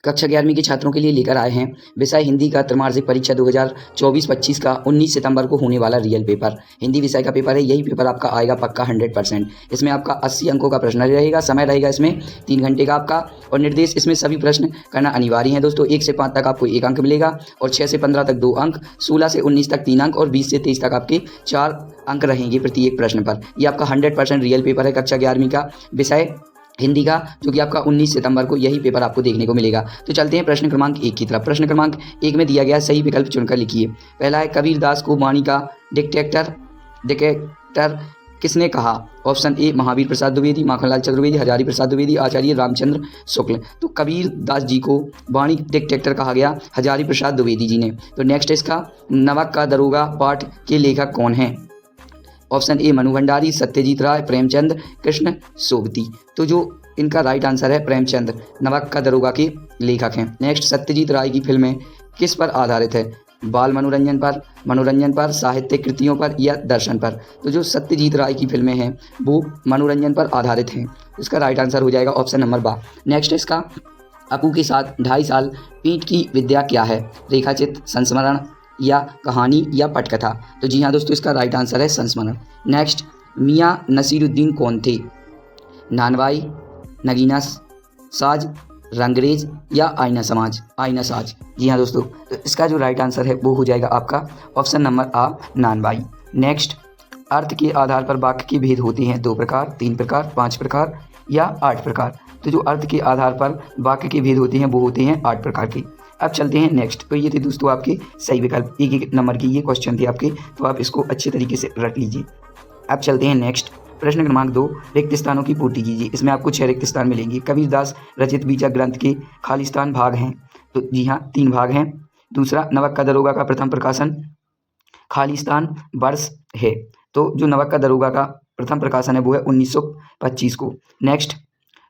कक्षा 11वीं के छात्रों के लिए लेकर आए हैं विषय हिंदी का त्रैमासिक परीक्षा 2024-25 का 19 सितंबर को होने वाला रियल पेपर। हिंदी विषय का पेपर है, यही पेपर आपका आएगा पक्का 100%। इसमें आपका 80 अंकों का प्रश्न रहेगा, समय रहेगा इसमें 3 घंटे का आपका, और निर्देश इसमें सभी प्रश्न करना अनिवार्य है दोस्तों। 1 से 5 तक आपको 1 अंक मिलेगा, और 6 से 15 तक 2 अंक, 16 से 19 तक 3 अंक, और 20 से 23 तक आपके 4 अंक रहेंगे प्रत्येक प्रश्न पर। यह आपका 100% रियल पेपर है कक्षा 11वीं का विषय हिंदी का, जो कि आपका 19 सितंबर को यही पेपर आपको देखने को मिलेगा। तो चलते हैं प्रश्न क्रमांक 1 की तरफ। प्रश्न क्रमांक 1 में दिया गया सही विकल्प चुनकर लिखिए। पहला है, कबीर दास को वाणी का डिक्टेटर किसने कहा? ऑप्शन ए महावीर प्रसाद द्विवेदी, माखनलाल चतुर्वेदी, हजारी प्रसाद द्विवेदी, आचार्य रामचंद्र शुक्ल। तो कबीर दास जी को वाणी डिक्टेटर कहा गया हजारी प्रसाद द्विवेदी जी ने। तो नेक्स्ट इसका, नमक का दरोगा पाठ के लेखक कौन है? ऑप्शन ए मनु भंडारी, सत्यजीत राय, प्रेमचंद, कृष्ण सोबती। तो जो इनका राइट आंसर है प्रेमचंद, नमक का दरोगा के लेखक हैं। नेक्स्ट, सत्यजीत राय की फिल्में किस पर आधारित है? बाल मनोरंजन पर, साहित्यिक कृतियों पर, या दर्शन पर? तो जो सत्यजीत राय की फिल्में हैं वो मनोरंजन पर आधारित हैं। इसका राइट आंसर हो जाएगा ऑप्शन नंबर बा। नेक्स्ट इसका, अपू के साथ 2.5 साल पीठ की विद्या क्या है? रेखाचित्र, संस्मरण, या कहानी, या पटकथा? तो जी हाँ दोस्तों, इसका राइट आंसर है संस्मरण। नेक्स्ट, मियाँ नसीरुद्दीन कौन थे? नानवाई, नगीना साज, रंगरेज, या आईना साज? जी हाँ दोस्तों, तो इसका जो राइट आंसर है वो हो जाएगा आपका ऑप्शन नंबर आ, नानवाई। नेक्स्ट, अर्थ के आधार पर वाक्य के भेद होते हैं 2 प्रकार, 3 प्रकार, 5 प्रकार, या 8 प्रकार? तो जो अर्थ के आधार पर वाक्य के भेद होते हैं वो होते हैं 8 प्रकार के। अब चलते हैं नेक्स्ट। तो ये थे दोस्तों आपके सही विकल्प, एक नंबर की ये क्वेश्चन थे आपके, तो आप इसको अच्छे तरीके से रट लीजिए। अब चलते हैं नेक्स्ट। प्रश्न क्रमांक 2, रिक्त स्थानों की पूर्ति कीजिए। इसमें आपको 6 रिक्त स्थान मिलेंगे। कबीर दास रचित बीजा ग्रंथ के खाली स्थान भाग हैं? तो जी हाँ, 3 भाग हैं। दूसरा, नमक का दरोगा का प्रथम प्रकाशन खाली स्थान वर्ष है? तो जो नमक का दरोगा का प्रथम प्रकाशन है वो है 1925 को। नेक्स्ट,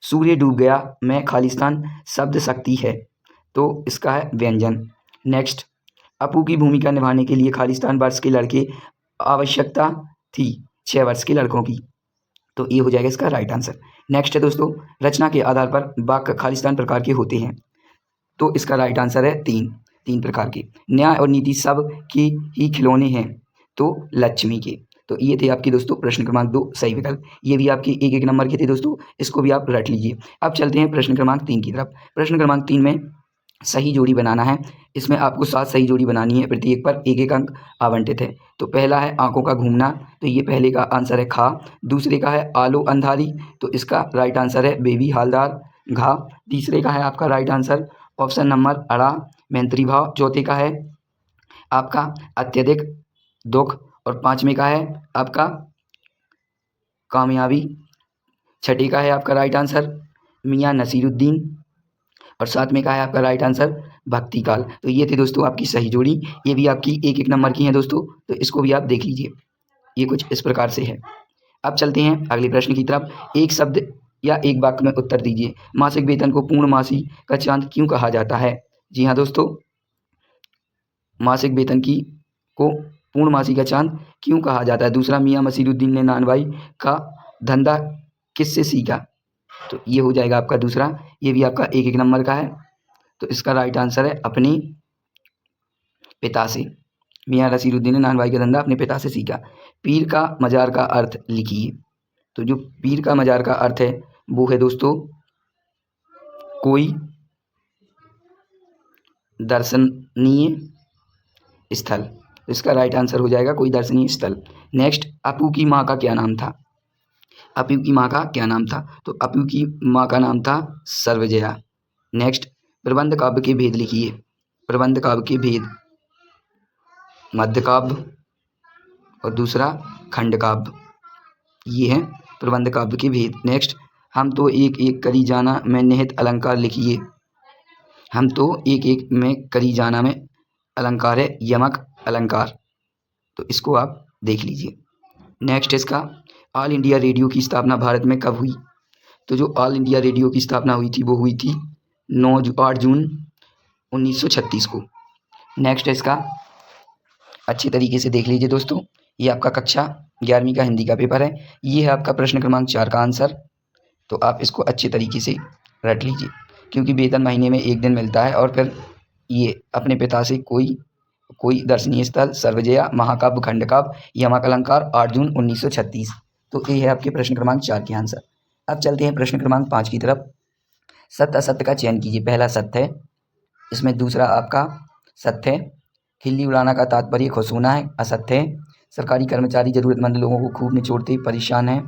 सूर्य डूब गया में खाली स्थान शब्द शक्ति है? तो इसका है व्यंजन। नेक्स्ट, अपू की भूमिका निभाने के लिए खालिस्तान वर्ष के लड़के आवश्यकता थी 6 वर्ष के लड़कों की? तो ये हो जाएगा इसका राइट आंसर। नेक्स्ट है दोस्तों, रचना के आधार पर वाक्य खालिस्तान प्रकार के होते हैं? तो इसका राइट आंसर है 3 प्रकार के। न्याय और नीति सब के ही खिलौने हैं? तो लक्ष्मी के। तो ये थे आपके दोस्तों प्रश्न क्रमांक 2 सही विकल्प। ये भी आपके 1-1 नंबर के थे दोस्तों, इसको भी आप रट लीजिए। अब चलते हैं प्रश्न क्रमांक 3 की तरफ। प्रश्न क्रमांक 3 में सही जोड़ी बनाना है। इसमें आपको 7 सही जोड़ी बनानी है, प्रत्येक पर 1-1 अंक आवंटित है। तो पहला है आंखों का घूमना, तो ये पहले का आंसर है खा। दूसरे का है आलो अंधारी, तो इसका राइट आंसर है बेबी हालदार घा। तीसरे का है आपका राइट आंसर ऑप्शन नंबर अड़ा मैंत्री भाव। चौथे का है आपका अत्यधिक दुख, और 5वें का है आपका कामयाबी। छठे का है आपका राइट आंसर मियाँ नसीरुद्दीन, और 7वें का है आपका राइट आंसर भक्ति काल। तो ये थे दोस्तों आपकी सही जोड़ी, ये भी आपकी 1-1 नंबर की हैं दोस्तों, तो इसको भी आप देख लीजिए। ये कुछ इस प्रकार से है। अब चलते हैं अगले प्रश्न की तरफ। एक शब्द या एक वाक्य में उत्तर दीजिए। मासिक वेतन को पूर्णमासी का चांद क्यों कहा जाता है? जी हाँ दोस्तों, मासिक वेतन को पूर्णमासी का चांद क्यों कहा जाता है? दूसरा, मियाँ नसीरुद्दीन ने नानवाई का धंधा किससे सीखा? तो ये हो जाएगा आपका दूसरा, ये भी आपका 1-1 नंबर का है। तो इसका राइट आंसर है अपने पिता से। मियाँ नसीरुद्दीन ने नानवाई का धंधा अपने पिता से सीखा। पीर का मजार का अर्थ लिखिए। तो जो पीर का मजार का अर्थ है वो है दोस्तों कोई दर्शनीय स्थल। तो इसका राइट आंसर हो जाएगा कोई दर्शनीय स्थल। नेक्स्ट, अपू की माँ का क्या नाम था? अपू की माँ का क्या नाम था? तो अपू की माँ का नाम था सर्वजया। नेक्स्ट, प्रबंध काव्य के भेद लिखिए। प्रबंध काव्य के भेद, मध्य काव्य और दूसरा खंड काव्य, ये है प्रबंध काव्य के भेद। नेक्स्ट, हम तो एक एक करी जाना में निहित अलंकार लिखिए। हम तो एक एक में करी जाना में अलंकार है यमक अलंकार, तो इसको आप देख लीजिए। नेक्स्ट इसका, ऑल इंडिया रेडियो की स्थापना भारत में कब हुई? तो जो ऑल इंडिया रेडियो की स्थापना हुई थी वो हुई थी 8 जून 1936 को। नेक्स्ट इसका अच्छी तरीके से देख लीजिए दोस्तों, ये आपका कक्षा 11वीं का हिंदी का पेपर है। ये है आपका प्रश्न क्रमांक 4 का आंसर, तो आप इसको अच्छे तरीके से रट लीजिए। क्योंकि वेतन महीने में 1 दिन मिलता है। और फिर ये अपने पिता से कोई दर्शनीय स्थल, सर्वजया, महाकाव्य, खंडकाव्य, यमक-अलंकार, 8 जून 1936। तो ये है आपके प्रश्न क्रमांक 4 के आंसर। अब चलते हैं प्रश्न क्रमांक 5 की तरफ। सत्य असत्य का चयन कीजिए। पहला सत्य है, इसमें दूसरा आपका सत्य है, खिल्ली उड़ाना का तात्पर्य खुश होना है, असत्य है। सरकारी कर्मचारी ज़रूरतमंद लोगों को खूब निचोड़ते परेशान है,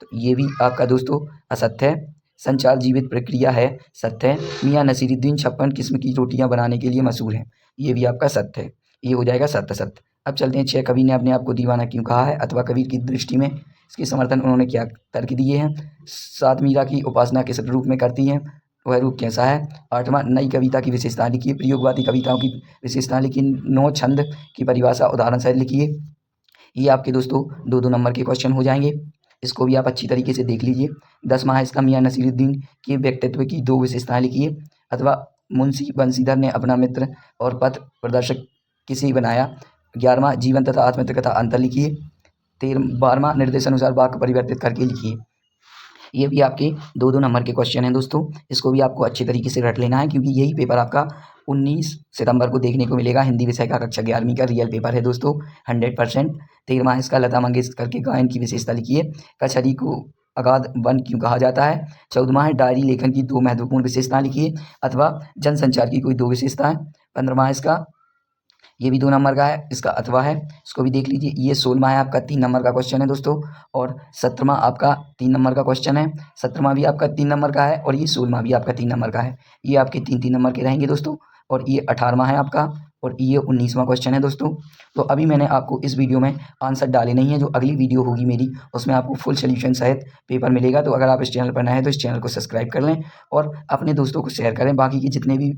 तो ये भी आपका दोस्तों असत्य है। संचार जीवित प्रक्रिया है, सत्य है। मियाँ नसीरुद्दीन 56 किस्म की रोटियां बनाने के लिए मशहूर हैं, ये भी आपका सत्य है। ये हो जाएगा सत्य सत्य। अब चलते हैं 6, कवि ने अपने आप को दीवाना क्यों कहा है, अथवा कबीर की दृष्टि में इसके समर्थन उन्होंने क्या तर्क दिए हैं। 7, मीरा की उपासना किस रूप में करती हैं, वह रूप कैसा है। 8वां, नई कविता की विशेषता लिखिए, प्रयोगवादी कविताओं की विशेषता लिखिए। 9, छंद की परिभाषा उदाहरण सहित लिखिए। ये आपके दोस्तों 2-2 नंबर के क्वेश्चन हो जाएंगे, इसको भी आप अच्छी तरीके से देख लीजिए। 10वां है इसका, मियाँ नसीरुद्दीन के व्यक्तित्व की 2 विशेषताएं लिखिए, अथवा मुंशी बंशीधर ने अपना मित्र और पथ प्रदर्शक किसे बनाया। 11वां, जीवन तथा आत्महत्या कथा अंतर लिखिए। 12वां, निर्देशानुसार वाक्य परिवर्तित करके लिखिए। ये भी आपके 2-2 नंबर के क्वेश्चन हैं दोस्तों, इसको भी आपको अच्छे तरीके से रट लेना है, क्योंकि यही पेपर आपका 19 सितंबर को देखने को मिलेगा। हिंदी विषय का कक्षा 11वीं का रियल पेपर है दोस्तों, 100%। 13वां इसका, लता मंगेशकर के गायन की विशेषता लिखिए। कचहरी को अगाध वन क्यों कहा जाता है। 14वां है, डायरी लेखन की 2 महत्वपूर्ण विशेषताएं लिखिए, अथवा जनसंचार की कोई 2 विशेषताएं। 15वां इसका, ये भी 2 नंबर का है, इसका अथवा है, इसको भी देख लीजिए। ये 16वां है आपका, 3 नंबर का क्वेश्चन है दोस्तों। और 17वां आपका 3 नंबर का क्वेश्चन है। 17वां भी आपका 3 नंबर का है, और ये 16वां भी आपका 3 नंबर का है। ये आपके 3-3 नंबर के रहेंगे दोस्तों। और ये 18वां है आपका, और ये 19वां क्वेश्चन है दोस्तों। तो अभी मैंने आपको इस वीडियो में आंसर डाले नहीं है, जो अगली वीडियो होगी मेरी उसमें आपको फुल सोल्यूशन सहित पेपर मिलेगा। तो अगर आप इस चैनल पर नए हैं तो इस चैनल को सब्सक्राइब कर लें और अपने दोस्तों को शेयर करें। बाकी के जितने भी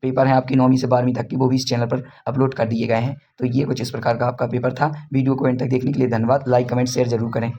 पेपर हैं आपकी 9वीं से 12वीं तक की, वो भी इस चैनल पर अपलोड कर दिए गए हैं। तो ये कुछ इस प्रकार का आपका पेपर था। वीडियो को एंड तक देखने के लिए धन्यवाद। लाइक, कमेंट, शेयर जरूर करें।